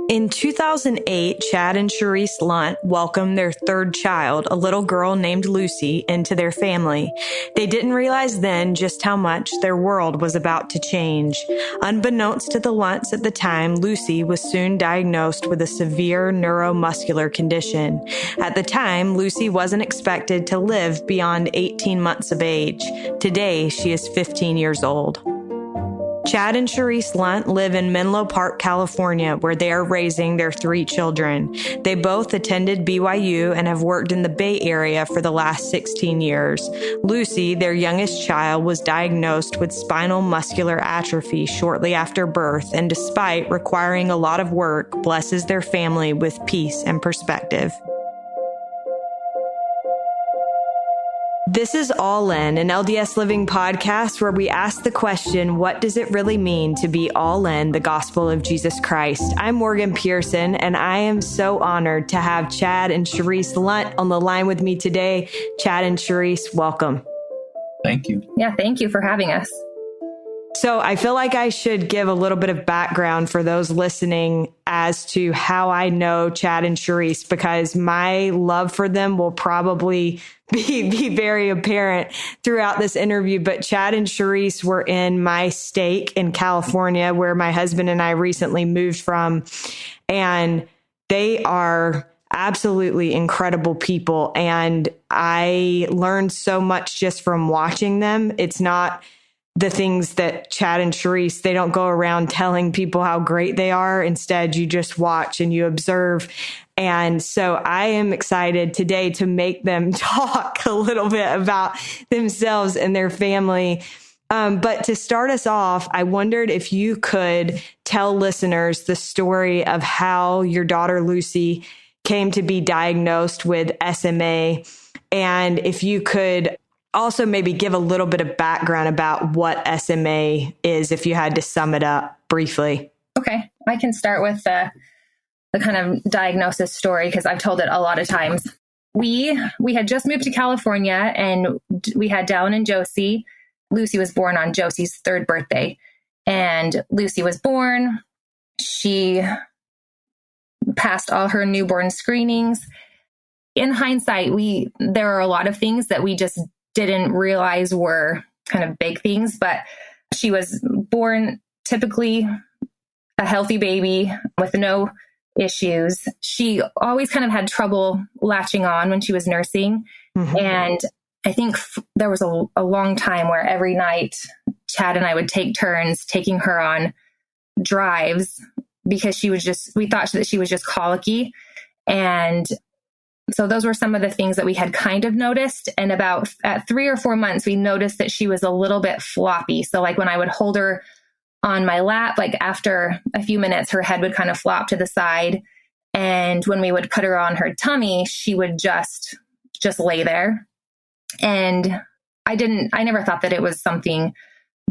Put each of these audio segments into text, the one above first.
In 2008, Chad and Cherisse Lunt welcomed their third child, a little girl named Lucy, into their family. They didn't realize then just how much their world was about to change. Unbeknownst to the Lunts at the time, Lucy was soon diagnosed with a severe neuromuscular condition. At the time, Lucy wasn't expected to live beyond 18 months of age. Today, she is 15 years old. Chad and Cherisse Lunt live in Menlo Park, California, where they are raising their 3 children. They both attended BYU and have worked in the Bay Area for the last 16 years. Lucy, their youngest child, was diagnosed with spinal muscular atrophy shortly after birth, and despite requiring a lot of work, blesses their family with peace and perspective. This is All In, an LDS Living podcast where we ask the question, what does it really mean to be all in the gospel of Jesus Christ? I'm Morgan Pearson, and I am so honored to have Chad and Cherisse Lunt on the line with me today. Chad and Cherisse, welcome. Thank you. Yeah, thank you for having us. So I feel like I should give a little bit of background for those listening as to how I know Chad and Cherisse, because my love for them will probably be very apparent throughout this interview. But Chad and Cherisse were in my state in California, where my husband and I recently moved from. And they are absolutely incredible people. And I learned so much just from watching them. It's not the things that Chad and Cherisse, they don't go around telling people how great they are. Instead, you just watch and you observe. And so I am excited today to make them talk a little bit about themselves and their family. But to start us off, I wondered if you could tell listeners the story of how your daughter Lucy came to be diagnosed with SMA. And if you could also maybe give a little bit of background about what SMA is, if you had to sum it up briefly. Okay, I can start with the kind of diagnosis story, because I've told it a lot of times. We had just moved to California, and we had Dallin and Josie. Lucy was born on Josie's 3rd birthday, and Lucy was born. She passed all her newborn screenings. In hindsight, there are a lot of things that we just didn't realize were kind of big things, but she was born typically a healthy baby with no issues. She always kind of had trouble latching on when she was nursing. Mm-hmm. And I think there was a long time where every night Chad and I would take turns taking her on drives, because we thought that she was just colicky. And so those were some of the things that we had kind of noticed. And at 3 or 4 months, we noticed that she was a little bit floppy. So like when I would hold her on my lap, like after a few minutes, her head would kind of flop to the side. And when we would put her on her tummy, she would just lay there. And I never thought that it was something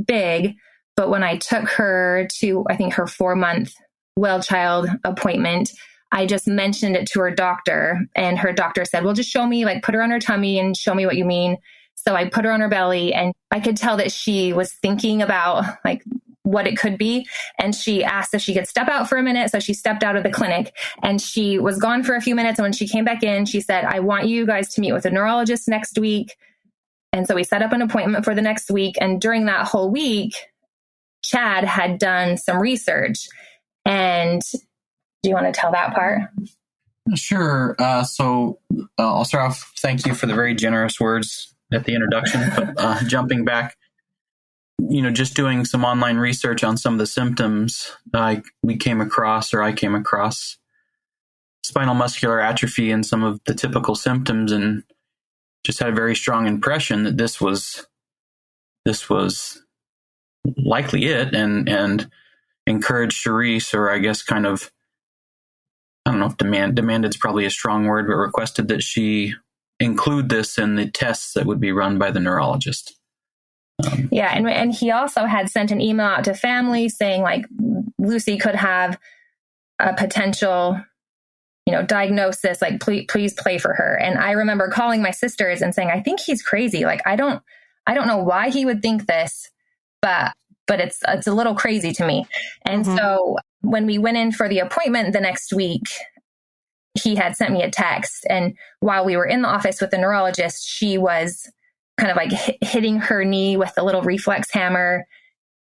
big. But when I took her to, I think, her 4-month well child appointment, I just mentioned it to her doctor, and her doctor said, well, just show me, like, put her on her tummy and show me what you mean. So I put her on her belly, and I could tell that she was thinking about like what it could be. And she asked if she could step out for a minute. So she stepped out of the clinic, and she was gone for a few minutes. And when she came back in, she said, I want you guys to meet with a neurologist next week. And so we set up an appointment for the next week. And during that whole week, Chad had done some research. And do you want to tell that part? Sure. So I'll start off. Thank you for the very generous words at the introduction. But jumping back, just doing some online research on some of the symptoms, I came across spinal muscular atrophy and some of the typical symptoms, and just had a very strong impression that this was likely it, and encouraged Cherisse, or I guess kind of, I don't know if demanded is probably a strong word, but requested that she include this in the tests that would be run by the neurologist. Yeah. And he also had sent an email out to family saying, like, Lucy could have a potential, diagnosis, like, please pray for her. And I remember calling my sisters and saying, I think he's crazy. Like, I don't know why he would think this, but it's a little crazy to me. And so when we went in for the appointment the next week, he had sent me a text. And while we were in the office with the neurologist, she was kind of like hitting her knee with a little reflex hammer.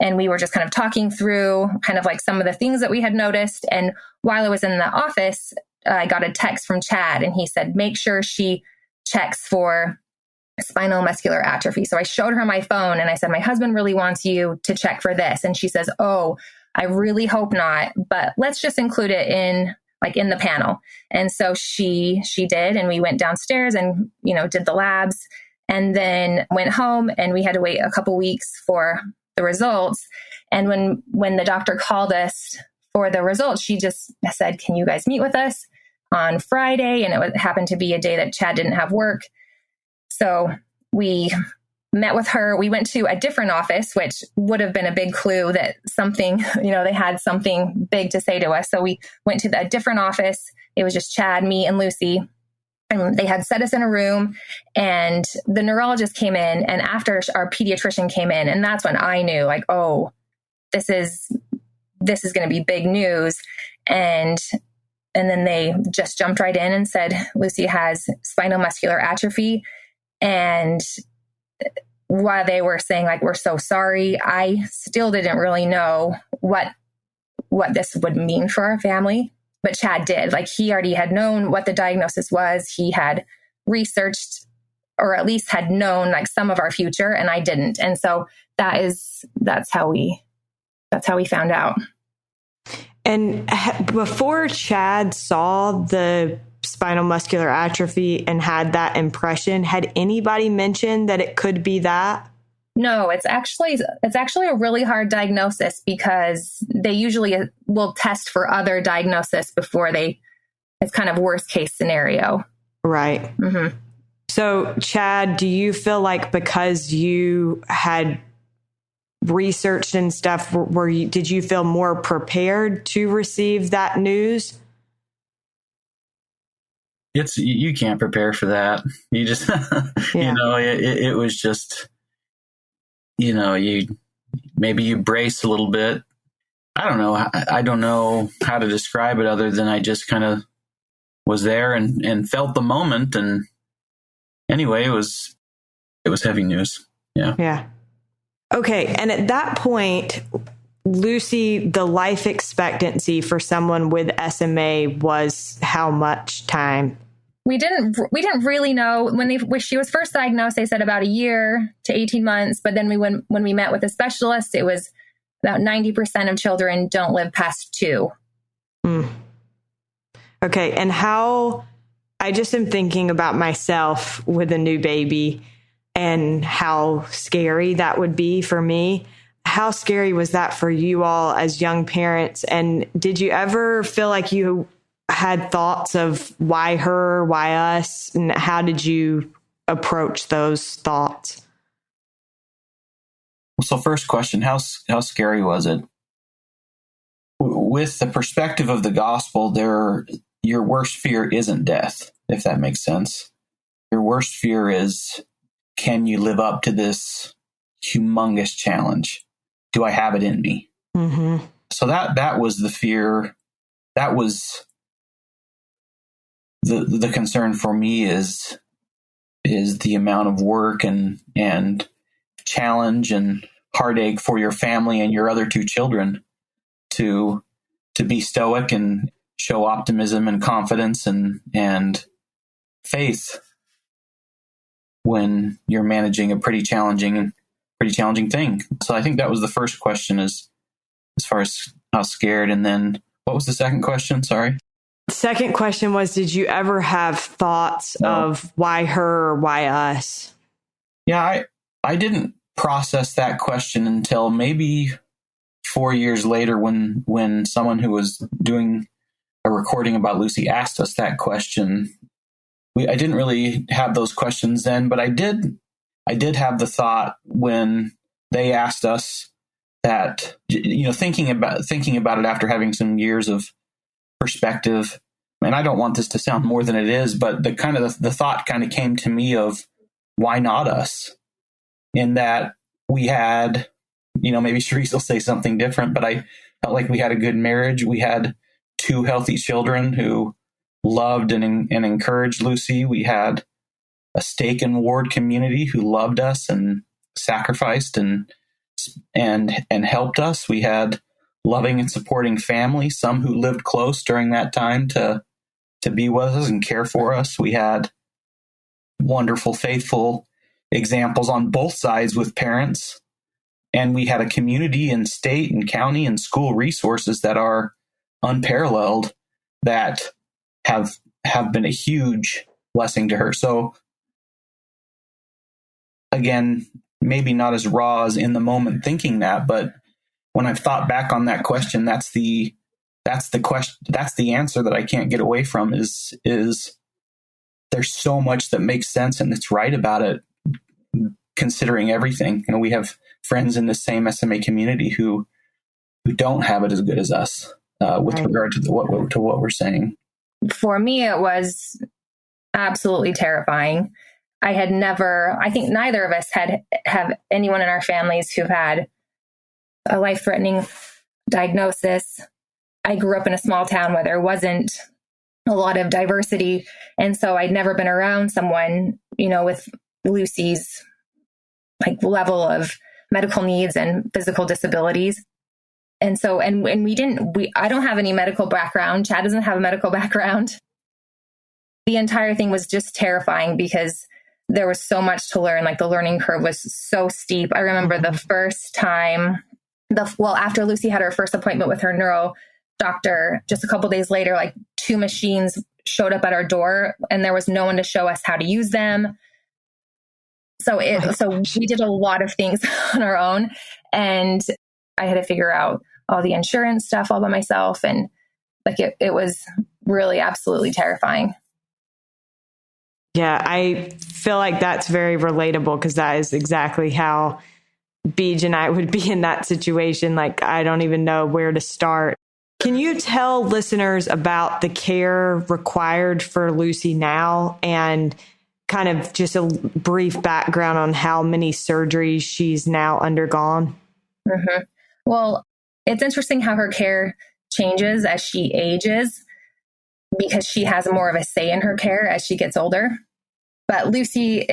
And we were just kind of talking through kind of like some of the things that we had noticed. And while I was in the office, I got a text from Chad, and he said, make sure she checks for spinal muscular atrophy. So I showed her my phone and I said, my husband really wants you to check for this. And she says, oh, I really hope not, but let's just include it in the panel. And so she did, and we went downstairs and, did the labs, and then went home, and we had to wait a couple weeks for the results. And when the doctor called us for the results, she just said, can you guys meet with us on Friday? And it happened to be a day that Chad didn't have work. So we met with her. We went to a different office, which would have been a big clue that something, they had something big to say to us. So we went to a different office. It was just Chad, me, and Lucy. And they had set us in a room, and the neurologist came in, and after our pediatrician came in, and that's when I knew, like, oh, this is going to be big news. And then they just jumped right in and said, Lucy has spinal muscular atrophy. And while they were saying, like, we're so sorry, I still didn't really know what this would mean for our family. But Chad did. Like, he already had known what the diagnosis was. He had researched, or at least had known, like, some of our future, and I didn't. And so that's how we found out. And before Chad saw the spinal muscular atrophy and had that impression, had anybody mentioned that it could be that? No, it's actually a really hard diagnosis, because they usually will test for other diagnosis before it's kind of worst case scenario. Right. Mm-hmm. So Chad, do you feel like because you had researched and stuff, did you feel more prepared to receive that news? You can't prepare for that. You just, it was just, maybe you brace a little bit. I don't know. I don't know how to describe it other than I just kind of was there and felt the moment. And anyway, it was heavy news. Yeah. Yeah. Okay. And at that point, Lucy, the life expectancy for someone with SMA was how much time? We didn't really know. When she was first diagnosed, they said about a year to 18 months. But then when we met with a specialist, it was about 90% of children don't live past 2. Mm. Okay. And I just am thinking about myself with a new baby and how scary that would be for me. How scary was that for you all as young parents? And did you ever feel like you had thoughts of why her, why us, and how did you approach those thoughts? So first question, how scary was it? With the perspective of the gospel, your worst fear isn't death, if that makes sense. Your worst fear is, can you live up to this humongous challenge? Do I have it in me? Mm-hmm. So that was the fear. That was the concern for me is the amount of work and challenge and heartache for your family and your other 2 children to be stoic and show optimism and confidence and faith when you're managing a pretty challenging thing. So I think that was the first question, as far as how scared. And then what was the second question? Sorry. Second question was, did you ever have thoughts of why her, why us? Yeah, I didn't process that question until maybe 4 years later when someone who was doing a recording about Lucy asked us that question. I didn't really have those questions then, but I did have the thought when they asked us that, thinking about it after having some years of perspective, and I don't want this to sound more than it is, but the thought kind of came to me of, why not us? In that we had, maybe Cherisse will say something different, but felt like we had a good marriage. We had two healthy children who loved and encouraged Lucy. We had a stake and ward community who loved us and sacrificed and helped us. We had loving and supporting family, some who lived close during that time to be with us and care for us. We had wonderful, faithful examples on both sides with parents. And we had a community and state and county and school resources that are unparalleled, that have been a huge blessing to her. So again, maybe not as raw as in the moment thinking that, but when I've thought back on that question, that's the question, that's the answer that I can't get away from is there's so much that makes sense and it's right about it, considering everything. You know, we have friends in the same SMA community who don't have it as good as us with regard to what we're saying. For me, it was absolutely terrifying. I think neither of us have anyone in our families who've had a life-threatening diagnosis. I grew up in a small town where there wasn't a lot of diversity. And so I'd never been around someone, with Lucy's level of medical needs and physical disabilities. And so, I don't have any medical background. Chad doesn't have a medical background. The entire thing was just terrifying because there was so much to learn. The learning curve was so steep. I remember the first time, after Lucy had her first appointment with her neuro doctor, just a couple days later, 2 machines showed up at our door and there was no one to show us how to use them. So we did a lot of things on our own, and I had to figure out all the insurance stuff all by myself. And it was really absolutely terrifying. Yeah, I feel like that's very relatable because that is exactly how Beej and I would be in that situation. I don't even know where to start. Can you tell listeners about the care required for Lucy now and kind of just a brief background on how many surgeries she's now undergone? Mm-hmm. Well, it's interesting how her care changes as she ages because she has more of a say in her care as she gets older. But Lucy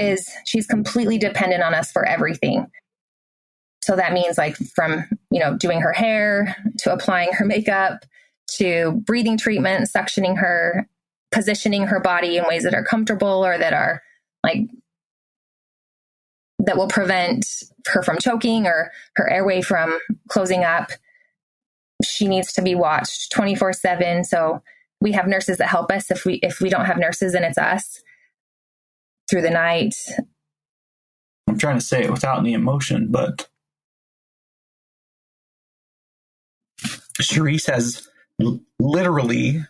she's completely dependent on us for everything. So that means from, doing her hair to applying her makeup to breathing treatment, suctioning her, positioning her body in ways that are comfortable or that are that will prevent her from choking or her airway from closing up. She needs to be watched 24/7. So we have nurses that help us. If we don't have nurses, then it's us through the night. I'm trying to say it without any emotion, but Cherisse has literally,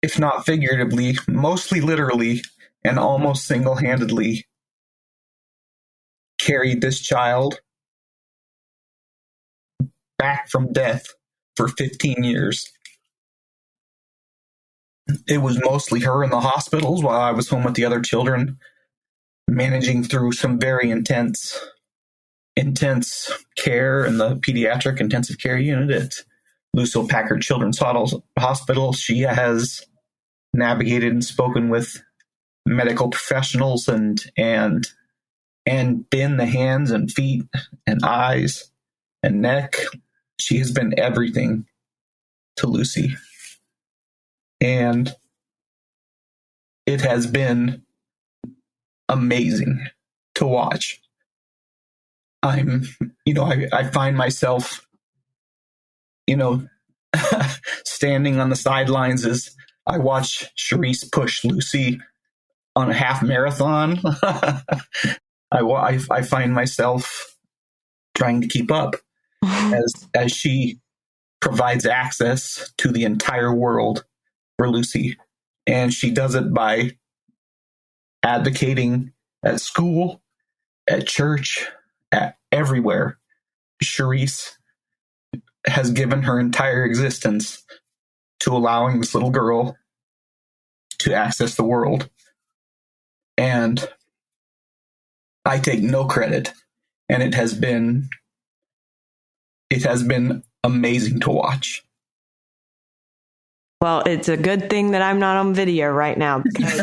if not figuratively, mostly literally, and almost single-handedly carried this child back from death for 15 years. It was mostly her in the hospitals while I was home with the other children, managing through some very intense care in the pediatric intensive care unit at Lucille Packard Children's Hospital. She has navigated and spoken with medical professionals and been the hands and feet and eyes and neck. She has been everything to Lucy. And it has been amazing to watch. I find myself, standing on the sidelines as I watch Cherisse push Lucy on a half marathon. I find myself trying to keep up as she provides access to the entire world for Lucy. And she does it by advocating at school, at church, at everywhere. Cherisse has given her entire existence to allowing this little girl to access the world. And I take no credit. And it has been it has been amazing to watch. Well, it's a good thing that I'm not on video right now because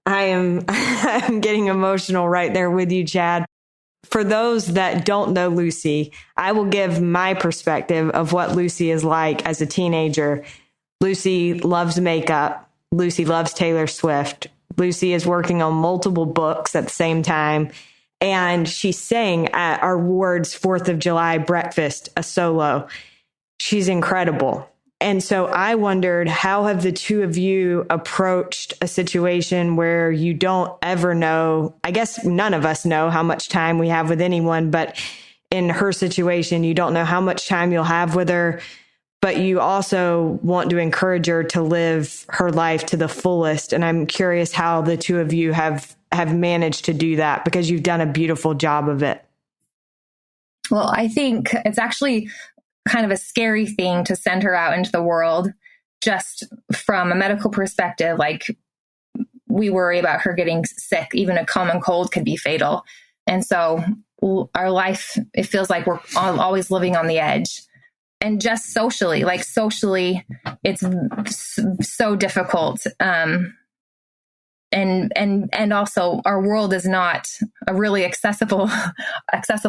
I'm getting emotional right there with you, Chad. For those that don't know Lucy, I will give my perspective of what Lucy is like as a teenager. Lucy loves makeup. Lucy loves Taylor Swift. Lucy is working on multiple books at the same time. And she sang at our ward's 4th of July breakfast, a solo. She's incredible. And so I wondered, how have the two of you approached a situation where you don't ever know? I guess none of us know how much time we have with anyone, but in her situation, you don't know how much time you'll have with her, but you also want to encourage her to live her life to the fullest. And I'm curious how the two of you have managed to do that, because you've done a beautiful job of it. Well, I think it's actually kind of a scary thing to send her out into the world just from a medical perspective. Like, we worry about her getting sick. Even a common cold could be fatal. And so our life, it feels like we're always living on the edge. And just socially, it's so difficult. And also our world is not a really accessible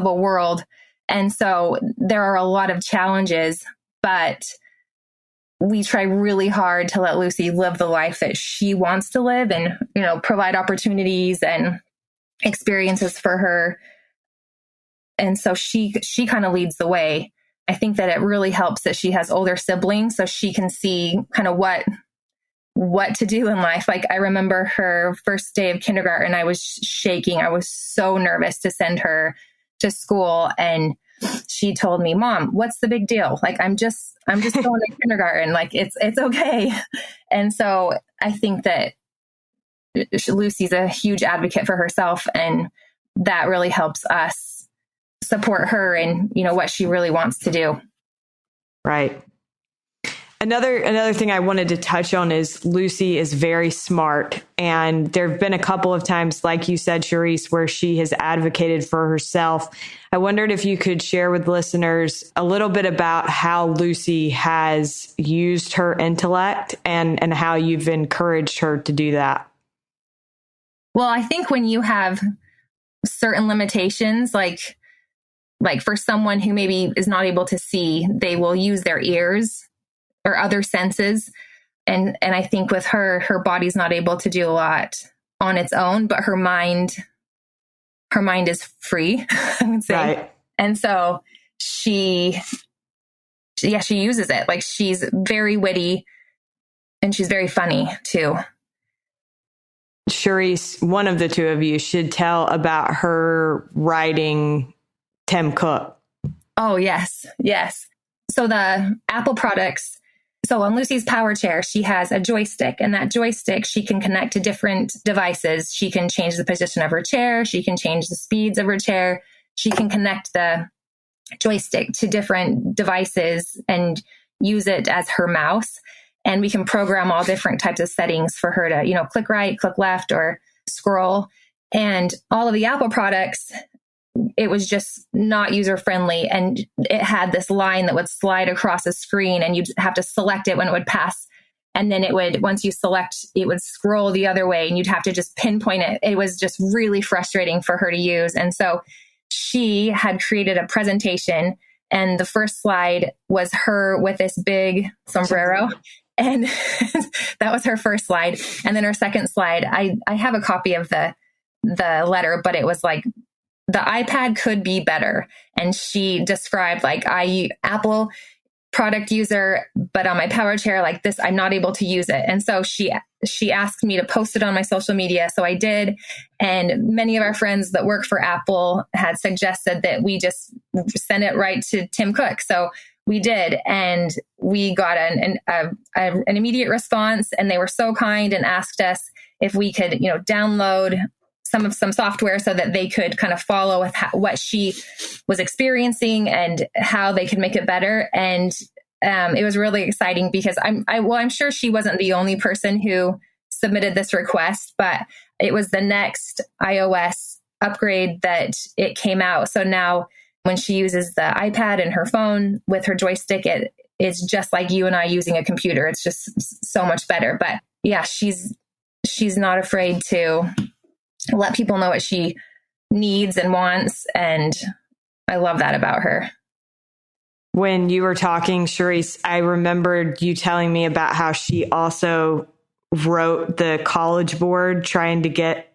world. And so there are a lot of challenges, but we try really hard to let Lucy live the life that she wants to live and, provide opportunities and experiences for her. And so she kind of leads the way. I think that it really helps that she has older siblings, so she can see kind of what to do in life. Like, I remember her first day of kindergarten, I was shaking. I was so nervous to send her to school. And she told me, "Mom, what's the big deal? Like, I'm just going to kindergarten. Like, it's okay." And so I think that Lucy's a huge advocate for herself, and that really helps us support her in, what she really wants to do. Right. Another thing I wanted to touch on is Lucy is very smart. And there have been a couple of times, like you said, Cherisse, where she has advocated for herself. I wondered if you could share with listeners a little bit about how Lucy has used her intellect and how you've encouraged her to do that. Well, I think when you have certain limitations, like for someone who maybe is not able to see, they will use their ears or other senses. And I think with her body's not able to do a lot on its own, but her mind is free, I would say. Right. And so she uses it. Like, she's very witty and she's very funny too. Cherisse, one of the two of you should tell about her writing Tim Cook. Oh, yes. So the Apple products, so on Lucy's power chair, she has a joystick, and that joystick she can connect to different devices. She can change the position of her chair. She can change the speeds of her chair. She can connect the joystick to different devices and use it as her mouse. And we can program all different types of settings for her to, click right, click left, or scroll. And all of the Apple products, it was just not user friendly. And it had this line that would slide across a screen, and you'd have to select it when it would pass. And then once you select, it would scroll the other way, and you'd have to just pinpoint it. It was just really frustrating for her to use. And so she had created a presentation, and the first slide was her with this big sombrero. And that was her first slide. And then her second slide, I have a copy of the letter, but it was like, the iPad could be better. And she described, like, Apple product user, but on my power chair like this, I'm not able to use it. And so she asked me to post it on my social media. So I did. And many of our friends that work for Apple had suggested that we just send it right to Tim Cook. So we did. And we got an immediate response, and they were so kind and asked us if we could, download some software so that they could kind of follow with what she was experiencing and how they could make it better. And it was really exciting because I'm sure she wasn't the only person who submitted this request, but it was the next iOS upgrade that it came out. So now when she uses the iPad and her phone with her joystick, it is just like you and I using a computer. It's just so much better. But yeah, she's not afraid to let people know what she needs and wants. And I love that about her. When you were talking, Cherisse, I remembered you telling me about how she also wrote the college board trying to get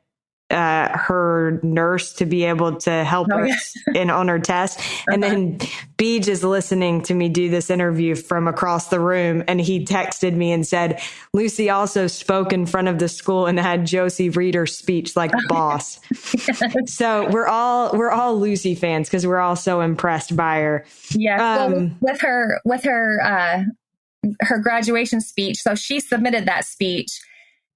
her nurse to be able to help her on her test. And then Beej is listening to me do this interview from across the room. And he texted me and said, Lucy also spoke in front of the school and had Josie read her speech like a boss. Yes. So we're all Lucy fans because we're all so impressed by her. Yeah. With her graduation speech. So she submitted that speech.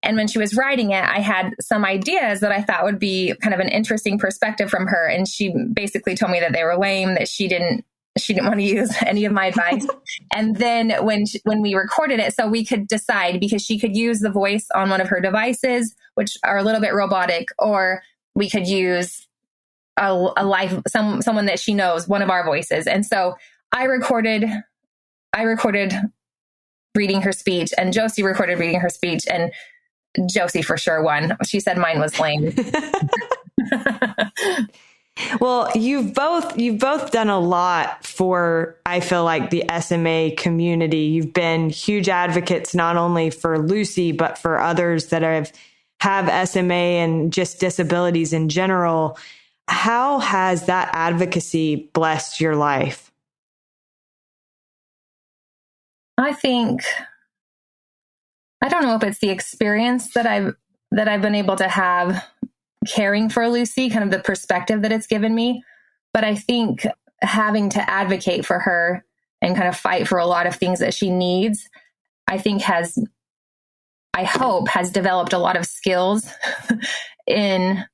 And when she was writing it, I had some ideas that I thought would be kind of an interesting perspective from her. And she basically told me that they were lame, that she didn't want to use any of my advice. And then when we recorded it, so we could decide, because she could use the voice on one of her devices, which are a little bit robotic, or we could use a live, someone that she knows, one of our voices. And so I recorded reading her speech, and Josie recorded reading her speech, and Josie for sure won. She said mine was lame. Well, you've both done a lot for, I feel like, the SMA community. You've been huge advocates, not only for Lucy, but for others that have SMA and just disabilities in general. How has that advocacy blessed your life? I don't know if it's the experience that I've been able to have caring for Lucy, kind of the perspective that it's given me. But I think having to advocate for her and kind of fight for a lot of things that she needs, I hope has developed a lot of skills and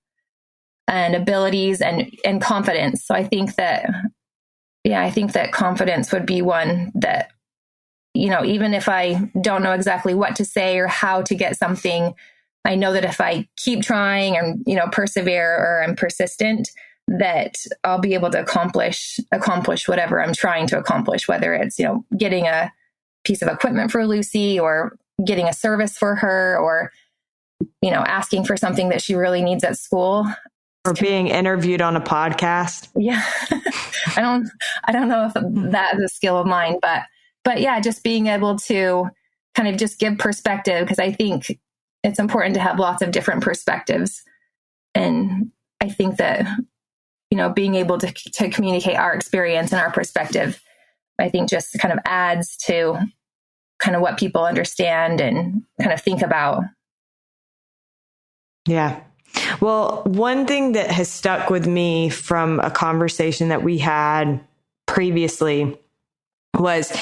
abilities and confidence. So I think that confidence would be one that, even if I don't know exactly what to say or how to get something, I know that if I keep trying and, persevere, or I'm persistent, that I'll be able to accomplish whatever I'm trying to accomplish, whether it's, getting a piece of equipment for Lucy, or getting a service for her, or, asking for something that she really needs at school. Or being interviewed on a podcast. Yeah. I don't know if that is a skill of mine, but yeah, just being able to kind of just give perspective, because I think it's important to have lots of different perspectives. And I think that, being able to communicate our experience and our perspective, I think just kind of adds to kind of what people understand and kind of think about. Yeah. Well, one thing that has stuck with me from a conversation that we had previously was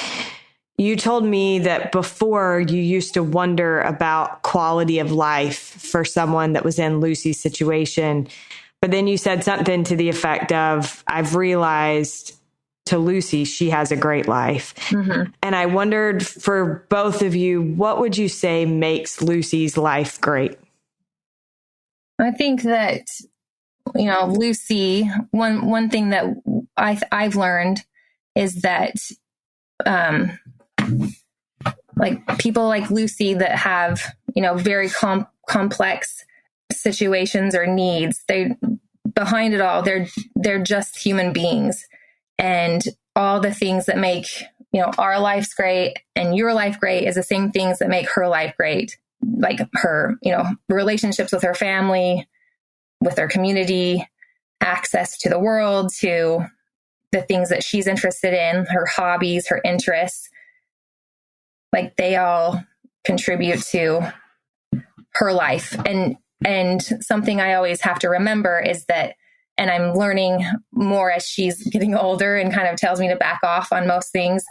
you told me that before you used to wonder about quality of life for someone that was in Lucy's situation. But then you said something to the effect of, I've realized to Lucy, she has a great life. Mm-hmm. And I wondered, for both of you, what would you say makes Lucy's life great? I think that, Lucy, one thing that I've learned is that, like people like Lucy that have, very complex situations or needs, behind it all, they're just human beings, and all the things that make, our lives great and your life great is the same things that make her life great. Like her, relationships with her family, with her community, access to the world, to the things that she's interested in, her hobbies, her interests. Like they all contribute to her life. And something I always have to remember is that, and I'm learning more as she's getting older and kind of tells me to back off on most things,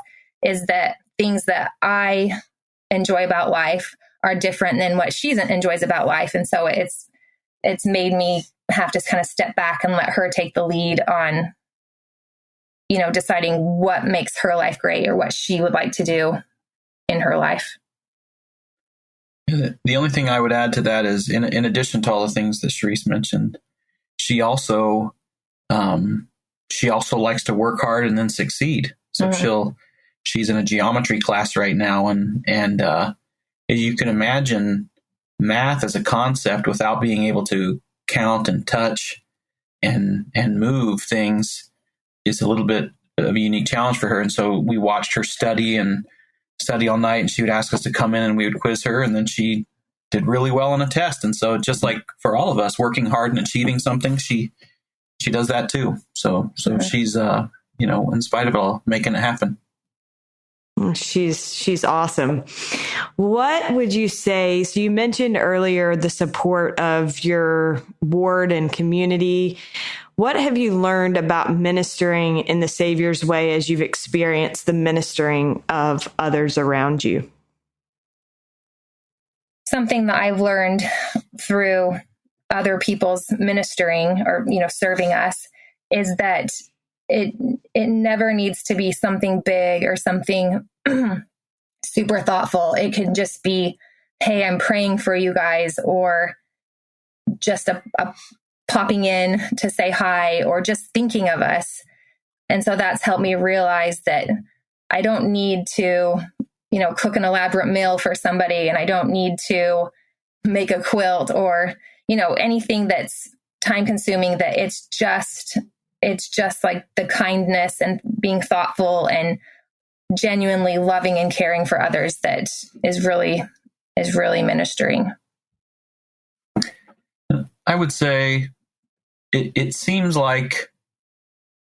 is that things that I enjoy about life are different than what she enjoys about life. And so it's made me have to kind of step back and let her take the lead on, deciding what makes her life great or what she would like to do in her life. The only thing I would add to that is, in addition to all the things that Cherisse mentioned, she also she also likes to work hard and then succeed. So she's in a geometry class right now. And you can imagine math as a concept without being able to count and touch and move things is a little bit of a unique challenge for her. And so we watched her study all night, and she would ask us to come in and we would quiz her, and then she did really well on a test. And so just like for all of us working hard and achieving something, she does that too. So she's, in spite of it all, making it happen. She's awesome. What would you say? So you mentioned earlier the support of your ward and community. What have you learned about ministering in the Savior's way as you've experienced the ministering of others around you? Something that I've learned through other people's ministering or, serving us is that it never needs to be something big or something super thoughtful. It can just be, hey, I'm praying for you guys, or just a popping in to say hi, or just thinking of us. And so that's helped me realize that I don't need to, cook an elaborate meal for somebody, and I don't need to make a quilt or, anything that's time consuming, that it's just like the kindness and being thoughtful and genuinely loving and caring for others that is really ministering. I would say it seems like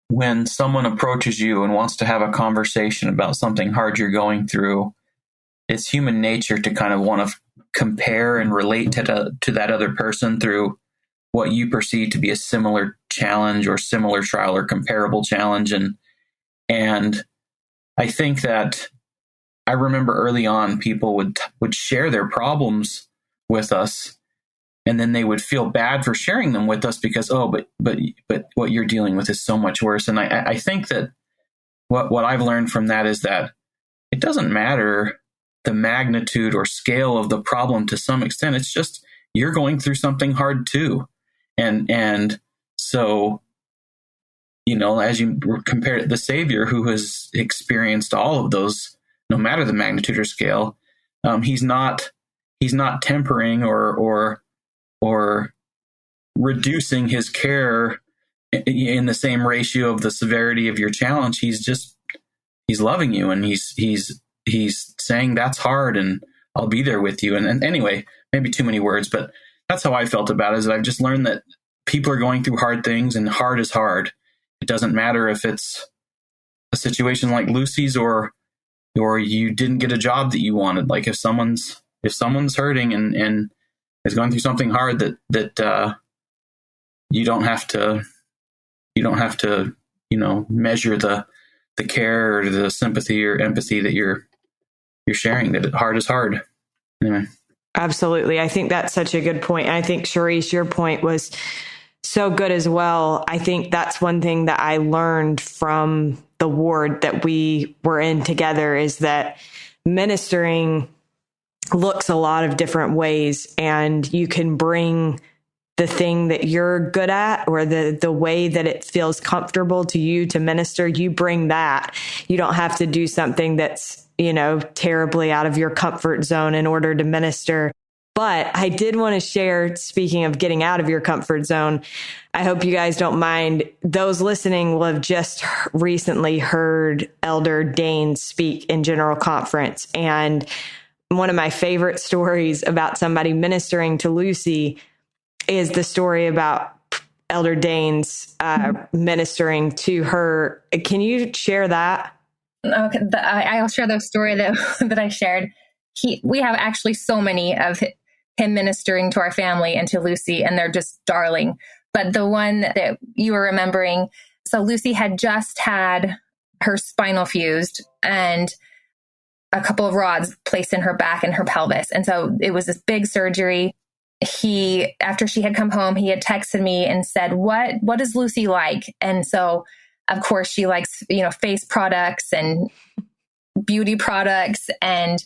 when someone approaches you and wants to have a conversation about something hard you're going through, it's human nature to kind of want to compare and relate to that other person through what you perceive to be a similar challenge or similar trial or comparable challenge. And I think that I remember early on people would share their problems with us, and then they would feel bad for sharing them with us because, but what you're dealing with is so much worse. And I think that what I've learned from that is that it doesn't matter the magnitude or scale of the problem to some extent. It's just you're going through something hard too. And so, as you compare the Savior, who has experienced all of those, no matter the magnitude or scale, he's not tempering or reducing his care in the same ratio of the severity of your challenge. He's loving you, and he's saying that's hard, and I'll be there with you. And anyway, maybe too many words, but that's how I felt about it. Is that I've just learned that people are going through hard things, and hard is hard. It doesn't matter if it's a situation like Lucy's or you didn't get a job that you wanted. Like if someone's hurting and is going through something hard, that you don't have to measure the care or the sympathy or empathy that you're sharing. That hard is hard. Anyway. Absolutely. I think that's such a good point. And I think, Cherisse, your point was so good as well. I think that's one thing that I learned from the ward that we were in together, is that ministering looks a lot of different ways, and you can bring the thing that you're good at, or the way that it feels comfortable to you to minister. You bring that. You don't have to do something that's, terribly out of your comfort zone in order to minister. But I did want to share, speaking of getting out of your comfort zone, I hope you guys don't mind. Those listening will have just recently heard Elder Dane speak in General Conference. And one of my favorite stories about somebody ministering to Lucy is the story about Elder Dane's ministering to her. Can you share that? Okay, I'll share the story that I shared. We have actually so many of him ministering to our family and to Lucy, and they're just darling. But the one that you were remembering, so Lucy had just had her spinal fused and a couple of rods placed in her back and her pelvis. And so it was this big surgery. After she had come home, he had texted me and said, what is Lucy like? And so, of course, she likes, face products and beauty products. And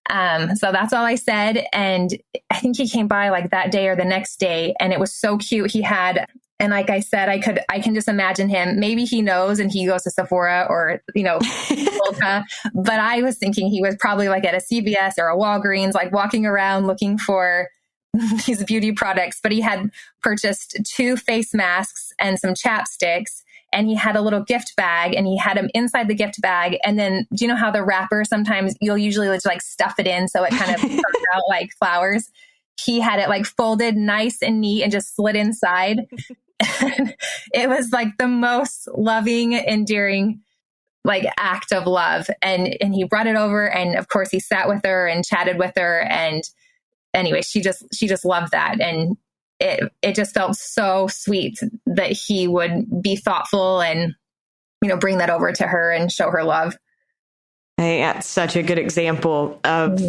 so that's all I said. And I think he came by like that day or the next day, and it was so cute. He had And like I said, I can just imagine him. Maybe he knows and he goes to Sephora or, Ulta. But I was thinking he was probably like at a CVS or a Walgreens, like walking around looking for these beauty products. But he had purchased 2 face masks and some chapsticks. And he had a little gift bag and he had them inside the gift bag. And then, do you know how the wrapper, sometimes you'll usually just like stuff it in so it kind of comes out like flowers? He had it like folded nice and neat and just slid inside. And it was like the most loving, endearing like act of love. And he brought it over, and of course he sat with her and chatted with her. And anyway, she just loved that. And it just felt so sweet that he would be thoughtful and, bring that over to her and show her love. Hey, that's such a good example of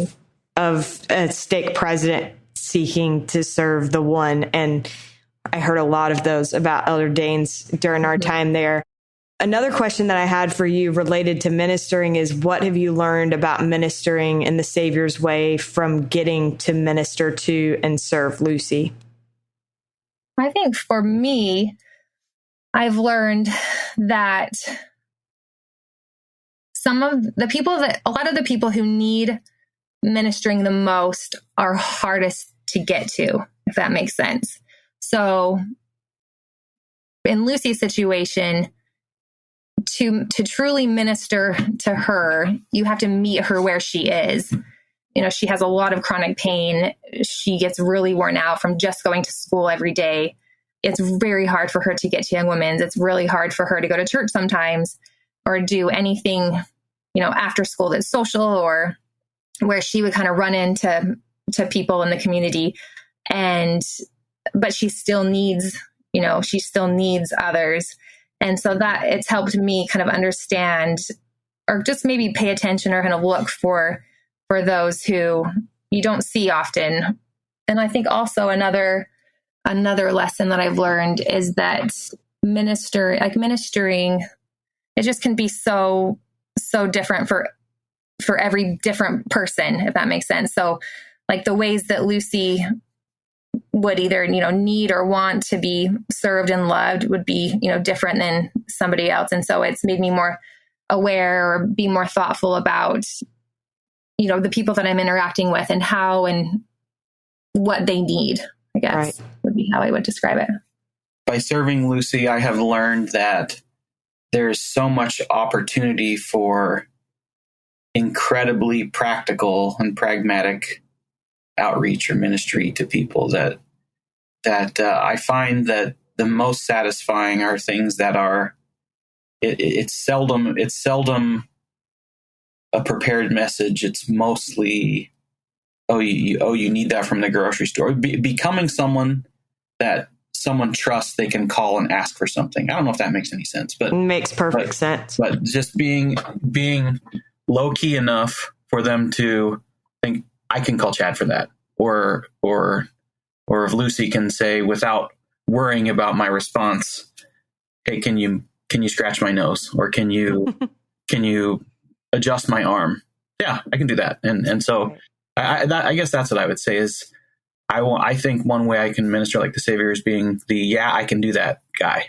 a stake president seeking to serve the one. And I heard a lot of those about Elder Danes during our time there. Another question that I had for you related to ministering is, what have you learned about ministering in the Savior's way from getting to minister to and serve Lucy? I think for me, I've learned that a lot of the people who need ministering the most are hardest to get to, if that makes sense. So in Lucy's situation, to truly minister to her, you have to meet her where she is. She has a lot of chronic pain. She gets really worn out from just going to school every day. It's very hard for her to get to Young Women's. It's really hard for her to go to church sometimes or do anything, after school that's social, or where she would kind of run into people in the community. But she still needs others. And so that it's helped me kind of understand, or just maybe pay attention or kind of look for those who you don't see often. And I think also another lesson that I've learned is that ministering, it just can be so different for every different person, if that makes sense. So like the ways that Lucy would either, need or want to be served and loved would be, different than somebody else. And so it's made me more aware or be more thoughtful about, the people that I'm interacting with and how and what they need, I guess, right, would be how I would describe it. By serving Lucy, I have learned that there's so much opportunity for incredibly practical and pragmatic outreach or ministry to people that I find that the most satisfying are things that are it's seldom a prepared message. It's mostly you need that from the grocery store. Becoming someone that someone trusts they can call and ask for something. I don't know if that makes any sense, but it makes perfect sense. But just being low key enough for them to think I can call Chad for that, or if Lucy can say without worrying about my response, hey, can you scratch my nose, or can you adjust my arm? Yeah, I can do that. And so I guess that's what I would say is I think one way I can minister like the Savior is being the I can do that guy.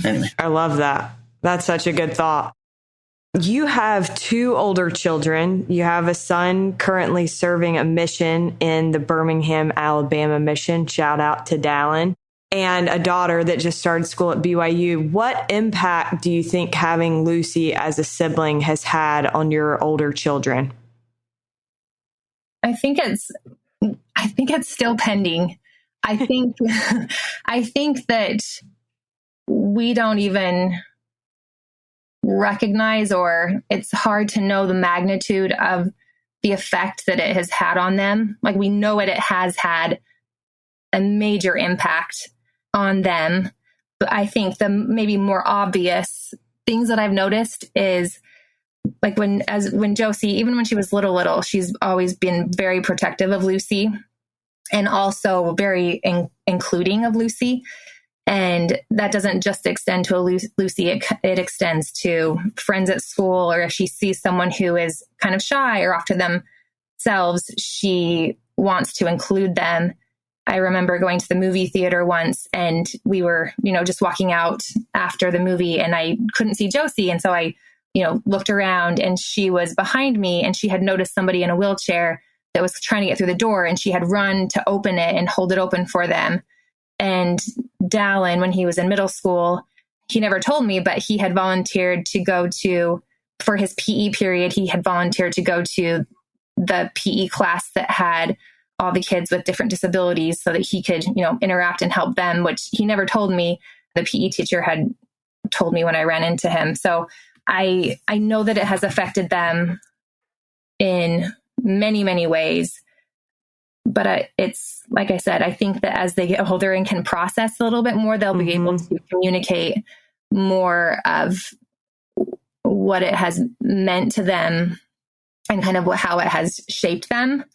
Anyway. I love that. That's such a good thought. You have 2 older children. You have a son currently serving a mission in the Birmingham, Alabama mission. Shout out to Dallin. And a daughter that just started school at BYU. What impact do you think having Lucy as a sibling has had on your older children? I think it's still pending. I think that we don't even recognize, or it's hard to know the magnitude of the effect that it has had on them. Like, we know it has had a major impact on them. But I think the maybe more obvious things that I've noticed is like when Josie, even when she was little, she's always been very protective of Lucy and also very including of Lucy. And that doesn't just extend to Lucy, it extends to friends at school, or if she sees someone who is kind of shy or off to themselves, she wants to include them I remember going to the movie theater once, and we were, just walking out after the movie, and I couldn't see Josie. And so I, looked around, and she was behind me, and she had noticed somebody in a wheelchair that was trying to get through the door, and she had run to open it and hold it open for them. And Dallin, when he was in middle school, he never told me, but he had volunteered to go to, for his PE period, he had volunteered to go to the PE class that had all the kids with different disabilities so that he could, interact and help them, which he never told me. The PE teacher had told me when I ran into him. So I know that it has affected them in many, many ways. But it's, like I said, I think that as they get older and can process a little bit more, they'll be able to communicate more of what it has meant to them and kind of how it has shaped them.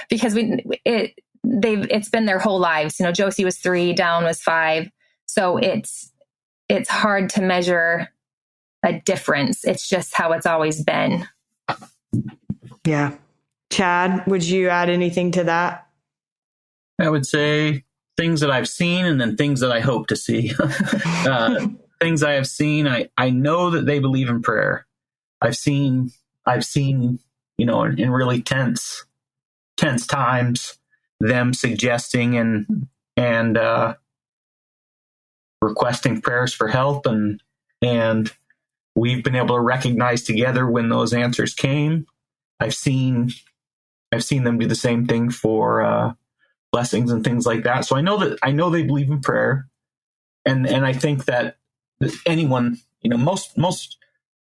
Because it's been their whole lives. Josie was 3, Dallin was 5. So it's hard to measure a difference. It's just how it's always been. Yeah. Chad, would you add anything to that? I would say things that I've seen and then things that I hope to see. Things I have seen, I know that they believe in prayer. I've seen, in really tense times, them suggesting and requesting prayers for help, and we've been able to recognize together when those answers came. I've seen them do the same thing for blessings and things like that. So I know they believe in prayer, and I think that anyone,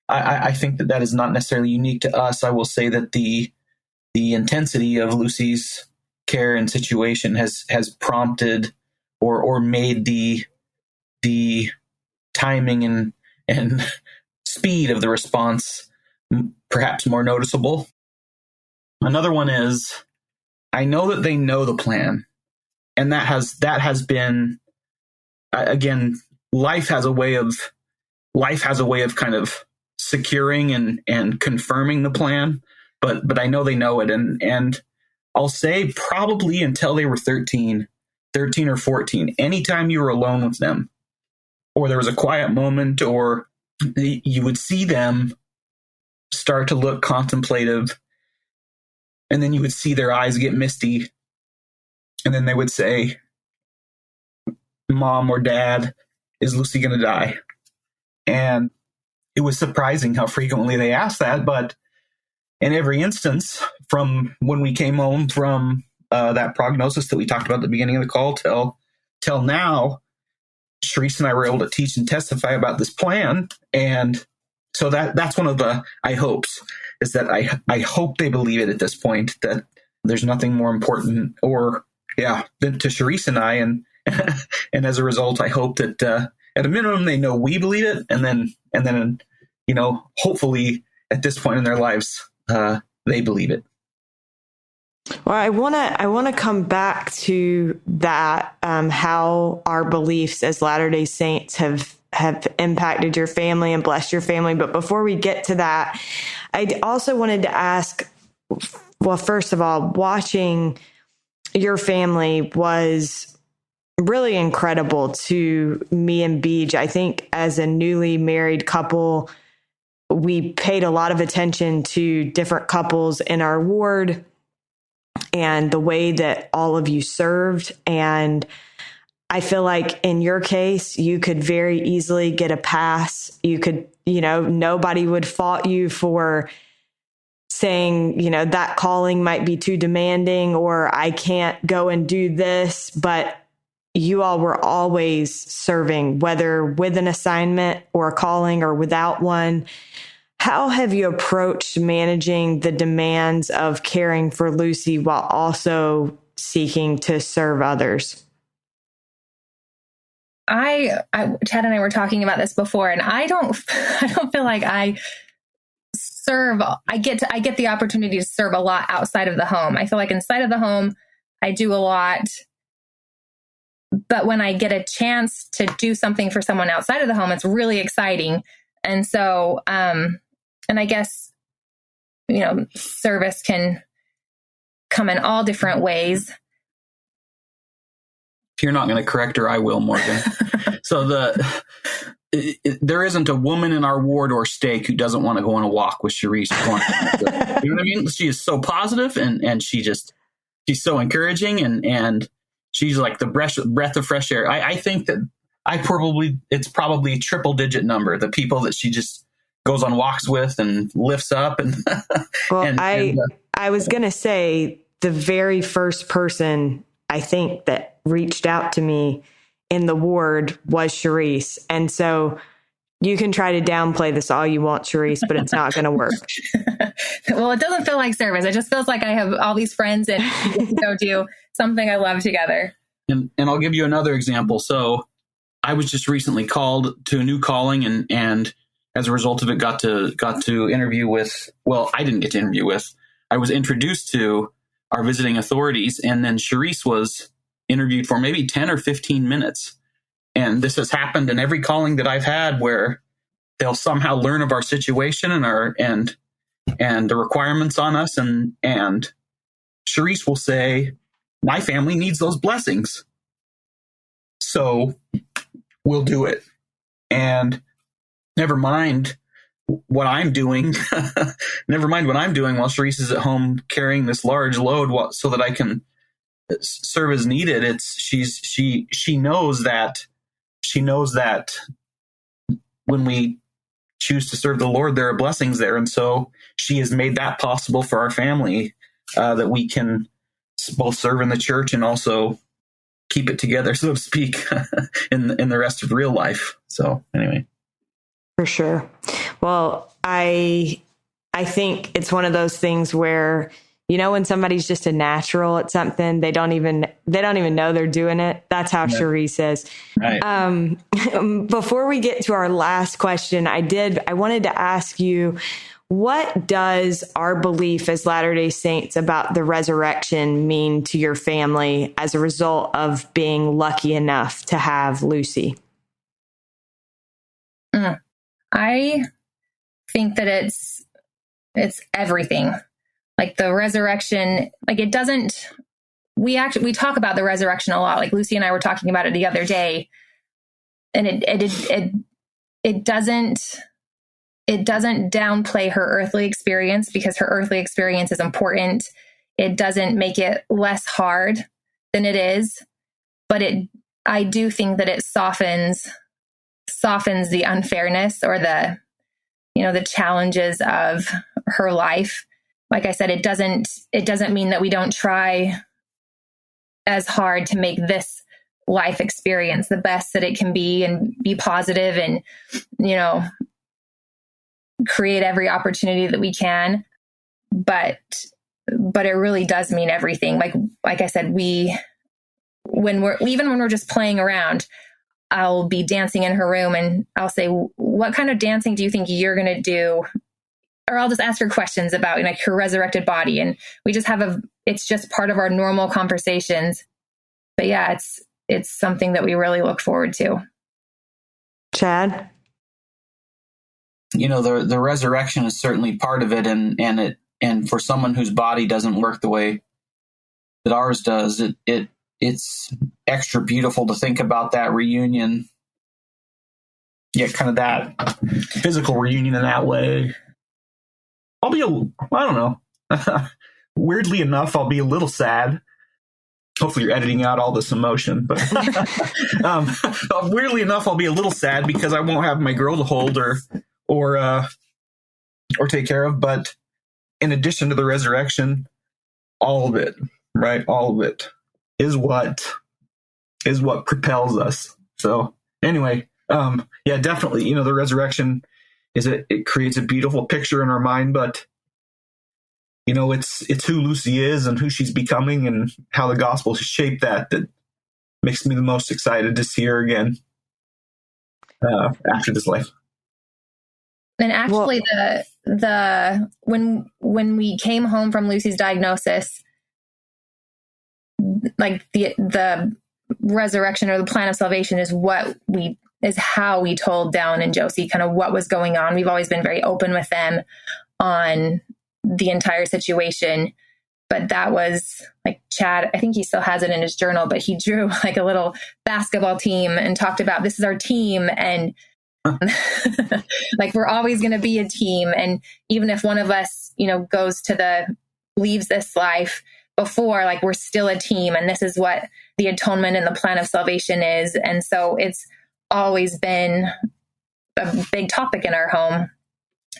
I think that is not necessarily unique to us. I will say that the intensity of Lucy's care and situation has prompted or made the timing and speed of the response perhaps more noticeable. Another one is, I know that they know the plan, and that has been, again, life has a way of kind of securing and confirming the plan, but I know they know it, and I'll say probably until they were 13 or 14, anytime you were alone with them, or there was a quiet moment, or you would see them start to look contemplative, and then you would see their eyes get misty, and then they would say, "Mom or Dad, is Lucy going to die?" And it was surprising how frequently they asked that, but in every instance, from when we came home from that prognosis that we talked about at the beginning of the call till now, Cherisse and I were able to teach and testify about this plan. And so that's one of the I hopes, is that I hope they believe it at this point, that there's nothing more important than to Cherisse and I. And and as a result, I hope that at a minimum they know we believe it, and then hopefully at this point in their lives they believe it. Well, I want to come back to that, how our beliefs as Latter-day Saints have impacted your family and blessed your family. But before we get to that, I also wanted to ask, well, first of all, watching your family was really incredible to me and Beej. I think as a newly married couple, we paid a lot of attention to different couples in our ward and the way that all of you served. And I feel like in your case, you could very easily get a pass. You could, nobody would fault you for saying, that calling might be too demanding, or I can't go and do this. But you all were always serving, whether with an assignment or a calling or without one. How have you approached managing the demands of caring for Lucy while also seeking to serve others? Chad and I were talking about this before, and I don't feel like I get the opportunity to serve a lot outside of the home. I feel like inside of the home, I do a lot. But when I get a chance to do something for someone outside of the home, it's really exciting. And so, and I guess, service can come in all different ways. If you're not going to correct her, I will, Morgan. So there isn't a woman in our ward or stake who doesn't want to go on a walk with Cherisse. You know what I mean? She is so positive, and she's so encouraging, and she's like the breath of fresh air. I think that it's probably a triple digit number, the people that she just goes on walks with and lifts up. And well, I was going to say the very first person I think that reached out to me in the ward was Cherisse. And so you can try to downplay this all you want, Cherisse, but it's not going to work. Well, it doesn't feel like service. It just feels like I have all these friends and we get to go do something I love together. And I'll give you another example. So I was just recently called to a new calling, and as a result of it, got to interview with, well, I didn't get to interview with, I was introduced to our visiting authorities, and then Cherisse was interviewed for maybe 10 or 15 minutes. And this has happened in every calling that I've had, where they'll somehow learn of our situation and the requirements on us. And Cherisse will say, my family needs those blessings, so we'll do it. And never mind what I'm doing. Never mind what I'm doing while Cherisse is at home carrying this large load so that I can serve as needed. She knows that when we choose to serve the Lord, there are blessings there. And so she has made that possible for our family, that we can both serve in the church and also keep it together, so to speak, in the rest of real life. So anyway. For sure. Well, I think it's one of those things where, when somebody's just a natural at something, they don't even know they're doing it. That's how Cherisse is. Right. Before we get to our last question, I wanted to ask you, what does our belief as Latter-day Saints about the resurrection mean to your family as a result of being lucky enough to have Lucy? I think that it's everything. Like the resurrection, like it doesn't, we talk about the resurrection a lot. Like Lucy and I were talking about it the other day, and it doesn't downplay her earthly experience, because her earthly experience is important. It doesn't make it less hard than it is, but I do think that it softens the unfairness or the challenges of her life. Like I said, it doesn't mean that we don't try as hard to make this life experience the best that it can be and be positive and, create every opportunity that we can. But it really does mean everything. Like I said, when we're just playing around, I'll be dancing in her room and I'll say, what kind of dancing do you think you're going to do? Or I'll just ask her questions about her resurrected body. And we just it's just part of our normal conversations. But yeah, it's something that we really look forward to. Chad? The resurrection is certainly part of it. And for someone whose body doesn't work the way that ours does, it's extra beautiful to think about that reunion. Yeah, kind of that physical reunion in that way. I don't know. Weirdly enough, I'll be a little sad. Hopefully you're editing out all this emotion, but weirdly enough, I'll be a little sad because I won't have my girl to hold or take care of. But in addition to the resurrection, all of it, right? All of it is what propels us. So anyway, yeah, definitely, the resurrection it creates a beautiful picture in our mind, but it's who Lucy is and who she's becoming and how the gospel has shaped that makes me the most excited to see her again after this life. And actually, when we came home from Lucy's diagnosis, like the resurrection or the plan of salvation is how we told Down and Josie kind of what was going on. We've always been very open with them on the entire situation, But that was like Chad, I think he still has it in his journal, but he drew like a little basketball team and talked about this is our team. And like, we're always going to be a team. And even if one of us, leaves this life before, like, we're still a team. And this is what the atonement and the plan of salvation is. And so it's always been a big topic in our home,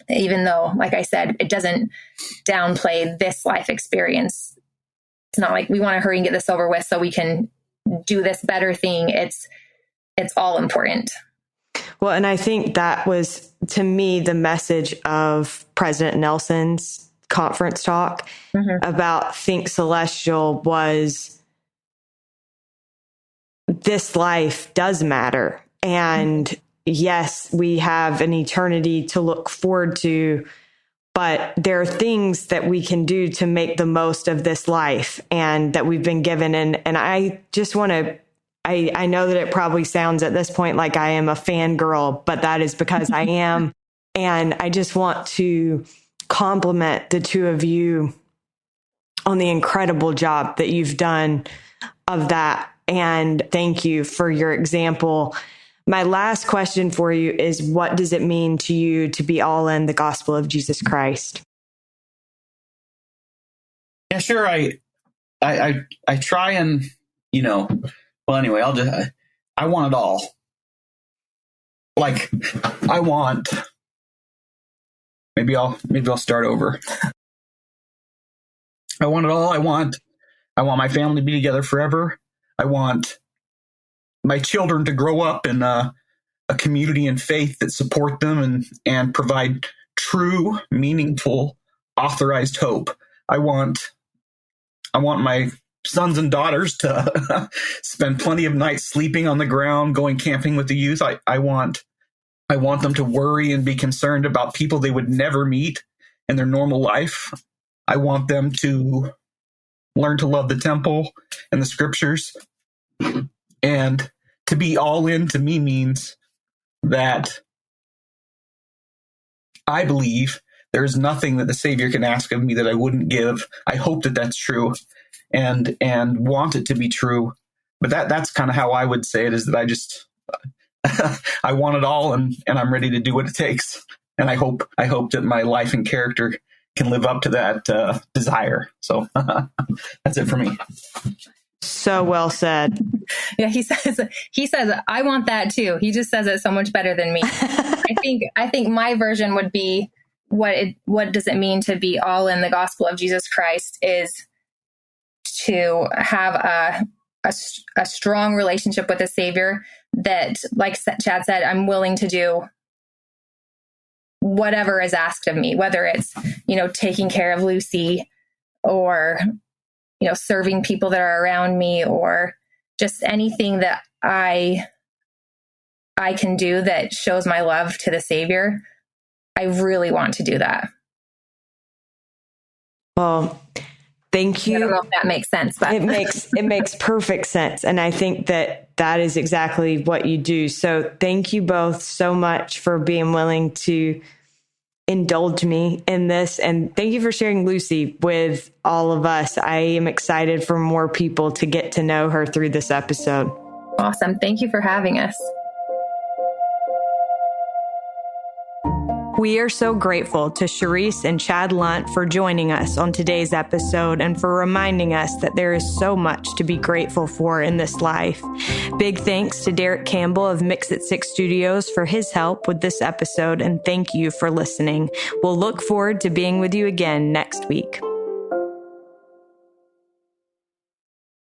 even though, like I said, it doesn't downplay this life experience. It's not like we want to hurry and get this over with so we can do this better thing. It's all important. Well, and I think that was, to me, the message of President Nelson's conference talk about Think Celestial was this life does matter. And yes, we have an eternity to look forward to, but there are things that we can do to make the most of this life and that we've been given. And I just want to, I know that it probably sounds at this point like I am a fangirl, but that is because I am. And I just want to compliment the two of you on the incredible job that you've done of that. And thank you for your example. My last question for you is, what does it mean to you to be all in the gospel of Jesus Christ? Yeah, sure. I try and, well, anyway, I want it all. Like, maybe I'll start over. I want it all. I want my family to be together forever. I want my children to grow up in a community and faith that support them and provide true, meaningful, authorized hope. I want my sons and daughters to spend plenty of nights sleeping on the ground, going camping with the youth. I want them to worry and be concerned about people they would never meet in their normal life. I want them to learn to love the temple and the scriptures. And to be all in to me means that I believe there's nothing that the Savior can ask of me that I wouldn't give. I hope that that's true and want it to be true. But that's kind of how I would say it, is that I just I want it all and I'm ready to do what it takes. And I hope that my life and character can live up to that desire. So that's it for me. So well said. Yeah, he says, I want that too. He just says it so much better than me. I think my version would be, what does it mean to be all in the gospel of Jesus Christ is to have a strong relationship with the Savior that, like Chad said, I'm willing to do whatever is asked of me, whether it's, taking care of Lucy or, serving people that are around me, or just anything that I can do that shows my love to the Savior. I really want to do that. Well, thank you. I don't know if that makes sense, but it makes perfect sense. And I think that is exactly what you do. So thank you both so much for being willing to indulge me in this. And thank you for sharing Lucy with all of us. I am excited for more people to get to know her through this episode. Awesome. Thank you for having us. We are so grateful to Cherisse and Chad Lunt for joining us on today's episode and for reminding us that there is so much to be grateful for in this life. Big thanks to Derek Campbell of Mix It 6 Studios for his help with this episode, and thank you for listening. We'll look forward to being with you again next week.